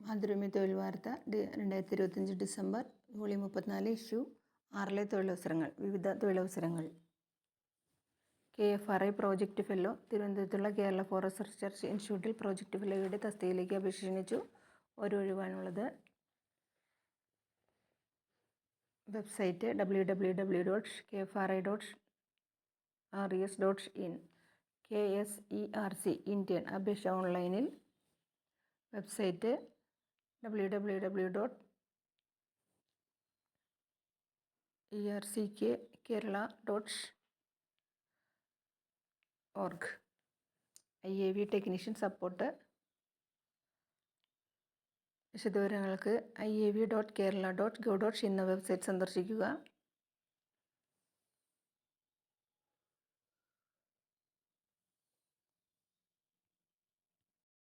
മാതൃഭൂമി തൊഴിൽ വാർത്ത 2025 December volume 34 issue 6 തൊഴിലവസരങ്ങൾ. വിവിധ തൊഴിലവസരങ്ങൾ. KFRI project fellow. തിരുവനന്തപുരത്തുള്ള കേരള ഫോറസ്റ്റ് റിസർച്ച് ഇൻസ്റ്റിറ്റ്യൂട്ടിൽ പ്രോജക്റ്റ് ഫെല്ലോയുടെ തസ്തികയിലേക്ക് അപേക്ഷ ക്ഷണിച്ചു. ഒരു ഒഴിവാണുള്ളത്. Website www.kfri.res.in. KSERC Indian. അപേക്ഷ ഓൺലൈനിൽ. Website www.erckkerala.org. IAV technician support. വിശദവിവരങ്ങൾക്ക് iav.kerala.gov.in എന്ന വെബ്സൈറ്റ് സന്ദർശിക്കുക.